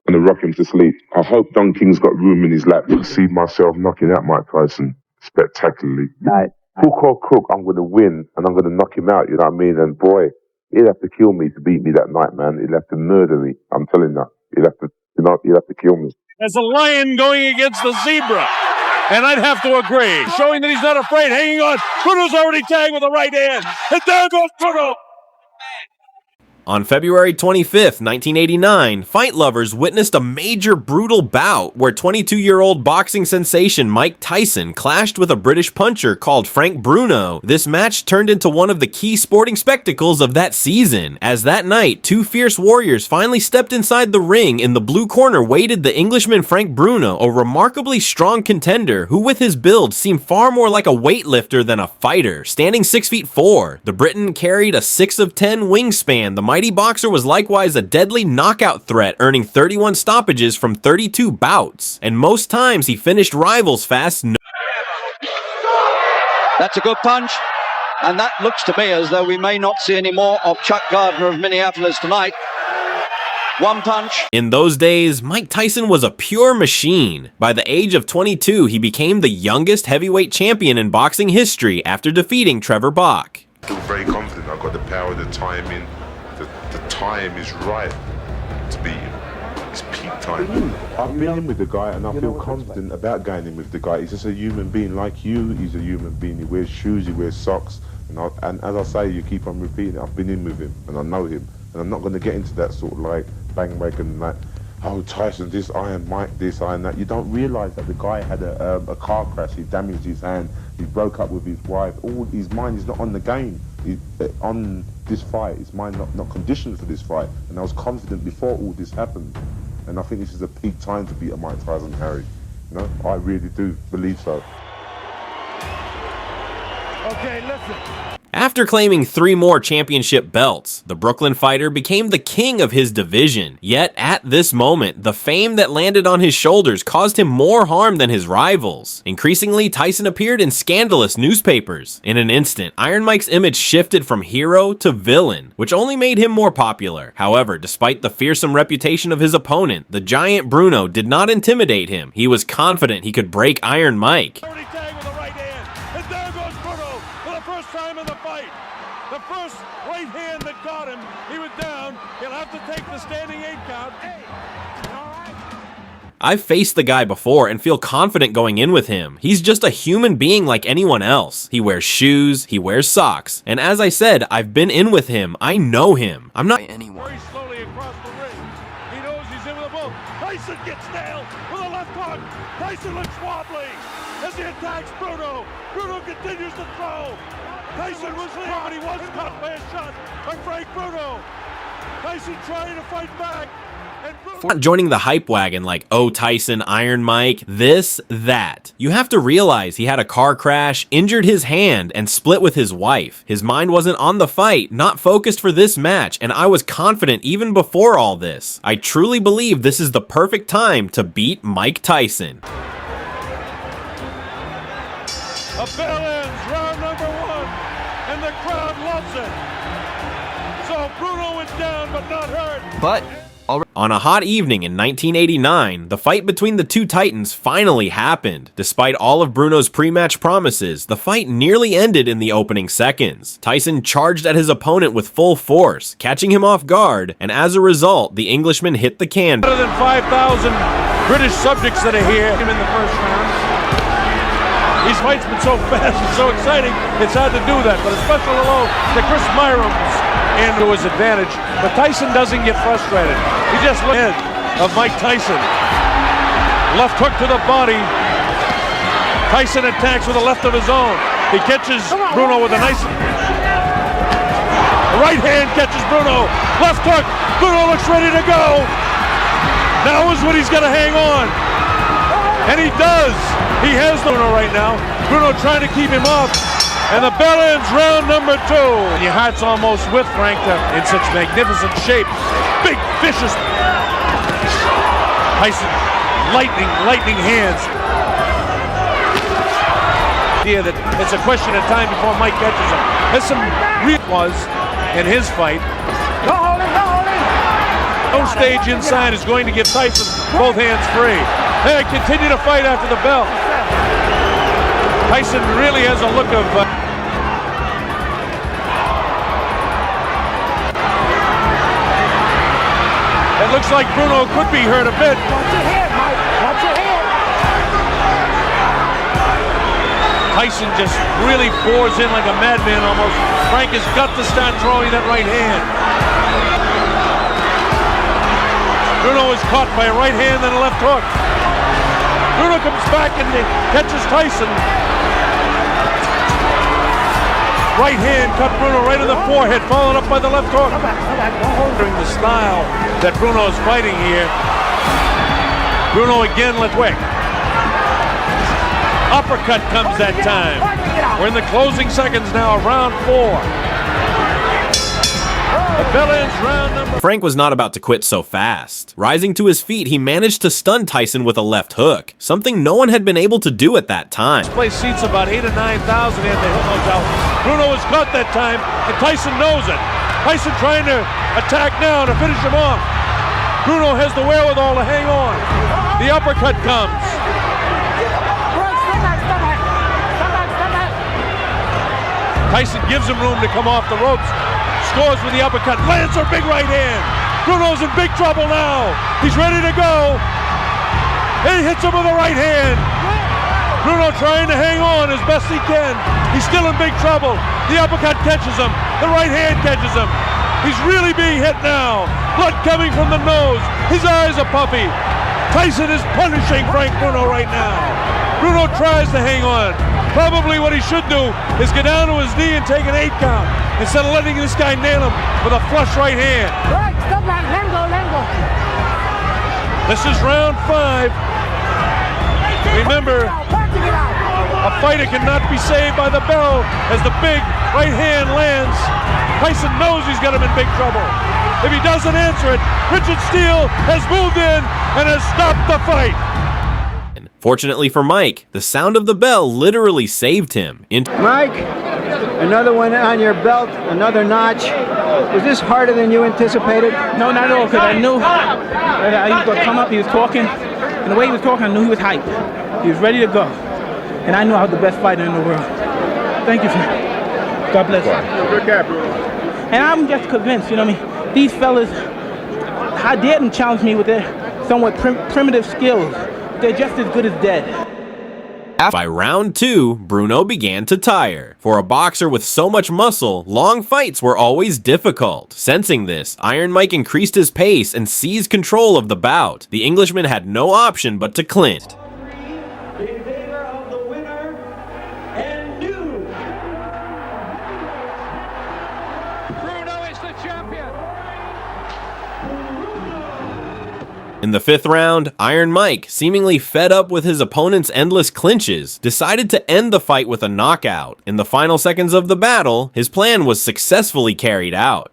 and to rock him to sleep. I hope Don King's got room in his lap. I see myself knocking out Mike Tyson spectacularly. Right. Hook or crook, I'm going to win, and I'm going to knock him out, you know what I mean? And boy, he'll have to kill me to beat me that night, man. He'll have to murder me. I'm telling you. He'll have to, he'll have to kill me. As a lion going against the zebra. And I'd have to agree. Showing that he's not afraid. Hanging on. Bruno's already tagged with the right hand. And down goes Bruno. On February 25th, 1989, fight lovers witnessed a major brutal bout where 22-year-old boxing sensation Mike Tyson clashed with a British puncher called Frank Bruno. This match turned into one of the key sporting spectacles of that season, as that night, two fierce warriors finally stepped inside the ring. In the blue corner waited the Englishman Frank Bruno, a remarkably strong contender who with his build seemed far more like a weightlifter than a fighter, standing 6'4". The Briton carried a 6 of 10 wingspan. The mighty boxer was likewise a deadly knockout threat, earning 31 stoppages from 32 bouts, and most times he finished rivals fast. That's a good punch, and that looks to me as though we may not see any more of Chuck Gardner of Minneapolis tonight. One punch. In those days, Mike Tyson was a pure machine. By the age of 22, he became the youngest heavyweight champion in boxing history after defeating Trevor Bach. I feel very confident. I've got the power, the timing. The time is right to beat him. It's peak time. I've been in with the guy and I feel confident about going in with the guy. He's just a human being like you. He's a human being. He wears shoes, he wears socks. And as I say, you keep on repeating it, I've been in with him and I know him. And I'm not going to get into that sort of like bandwagon like, oh, Tyson this, Iron Mike this, Iron that. You don't realise that the guy had a car crash. He damaged his hand. He broke up with his wife. All his mind is not on the game. On this fight, his mind not conditioned for this fight, and I was confident before all this happened, and I think this is a peak time to beat a Mike Tyson, Harry. You know, I really do believe so. Okay, listen. After claiming 3 more championship belts, the Brooklyn fighter became the king of his division. Yet, at this moment, the fame that landed on his shoulders caused him more harm than his rivals. Increasingly, Tyson appeared in scandalous newspapers. In an instant, Iron Mike's image shifted from hero to villain, which only made him more popular. However, despite the fearsome reputation of his opponent, the giant Bruno did not intimidate him. He was confident he could break Iron Mike. Time in the fight. The first right hand that got him, he was down. He'll have to take the standing 8 count. I've faced the guy before and feel confident going in with him. He's just a human being like anyone else. He wears shoes, he wears socks, and as I said, I've been in with him. I know him. I'm not anyone. Very slowly across the ring. He knows he's in with a bull. Tyson gets nailed with a left hook. Tyson looks wobbly as he attacks Bruno. Bruno continues to throw. Tyson was leading, but he was caught by a shot by Frank Bruno. Tyson trying to fight back. Not joining the hype wagon like, oh, Tyson, Iron Mike, this, that. You have to realize he had a car crash, injured his hand, and split with his wife. His mind wasn't on the fight, not focused for this match, and I was confident even before all this. I truly believe this is the perfect time to beat Mike Tyson. A bell ends, round number 1, and the crowd loves it. So Bruno is down, but not hurt. But on a hot evening in 1989, the fight between the two titans finally happened. Despite all of Bruno's pre-match promises, the fight nearly ended in the opening seconds. Tyson charged at his opponent with full force, catching him off guard, and as a result, the Englishman hit the can. Better than 5,000 British subjects that are here in the first round. These fights been so fast and so exciting, it's hard to do that, but a special hello to Chris Myram's into his advantage, but Tyson doesn't get frustrated. He just looks ahead of Mike Tyson. Left hook to the body. Tyson attacks with a left of his own. He catches Bruno with a nice right hand, catches Bruno. Left hook. Bruno looks ready to go. Now is when he's going to hang on. And he does. He has Bruno right now. Bruno trying to keep him up. And the bell ends round number 2. And your heart's almost with Frank in such magnificent shape. Big, vicious. Tyson, lightning hands. Idea that it's a question of time before Mike catches him. There's some real was in his fight. No no stage inside is going to get Tyson both hands free. They continue to fight after the bell. Tyson really has a look of... it looks like Bruno could be hurt a bit. Watch your head, Mike. Watch your head. Tyson just really pours in like a madman almost. Frank has got to start throwing that right hand. Bruno is caught by a right hand and a left hook. Bruno comes back and catches Tyson. Right hand cut Bruno right in the forehead, followed up by the left hook. Come back. Don't hold During the style that Bruno is fighting here, Bruno again let wick. Uppercut comes that time. We're in the closing seconds now of round 4. The bell ends round number... Frank was not about to quit so fast. Rising to his feet, he managed to stun Tyson with a left hook, something no one had been able to do at that time. This place seats about 8,000 to 9,000 and they hit those out. Bruno was caught that time, and Tyson knows it. Tyson trying to attack now to finish him off. Bruno has the wherewithal to hang on. The uppercut comes. Tyson gives him room to come off the ropes. Scores with the uppercut. Lands a big right hand. Bruno's in big trouble now. He's ready to go. He hits him with a right hand. Bruno trying to hang on as best he can. He's still in big trouble. The uppercut catches him. The right hand catches him. He's really being hit now. Blood coming from the nose. His eyes are puffy. Tyson is punishing Frank Bruno right now. Bruno tries to hang on. Probably what he should do is get down to his knee and take an 8 count instead of letting this guy nail him with a flush right hand. Right, stop that. Let him go. This is round 5. Remember, a fighter cannot be saved by the bell as the big right hand lands. Tyson knows he's got him in big trouble. If he doesn't answer it, Richard Steele has moved in and has stopped the fight. Fortunately for Mike, the sound of the bell literally saved him. Mike, another one on your belt, another notch. Was this harder than you anticipated? No, not at all, because I knew that he was going to come up, he was talking, and the way he was talking, I knew he was hyped. He was ready to go. And I knew I was the best fighter in the world. Thank you, Frank. God bless you. Good guy, bro. And I'm just convinced, you know what I mean? These fellas, I didn't challenge me with their somewhat primitive skills. They're just as good as dead. By round 2, Bruno began to tire. For a boxer with so much muscle, long fights were always difficult. Sensing this, Iron Mike increased his pace and seized control of the bout. The Englishman had no option but to clinch. In favor of the winner and new. Bruno is the champion. In the 5th round, Iron Mike, seemingly fed up with his opponent's endless clinches, decided to end the fight with a knockout. In the final seconds of the battle, his plan was successfully carried out.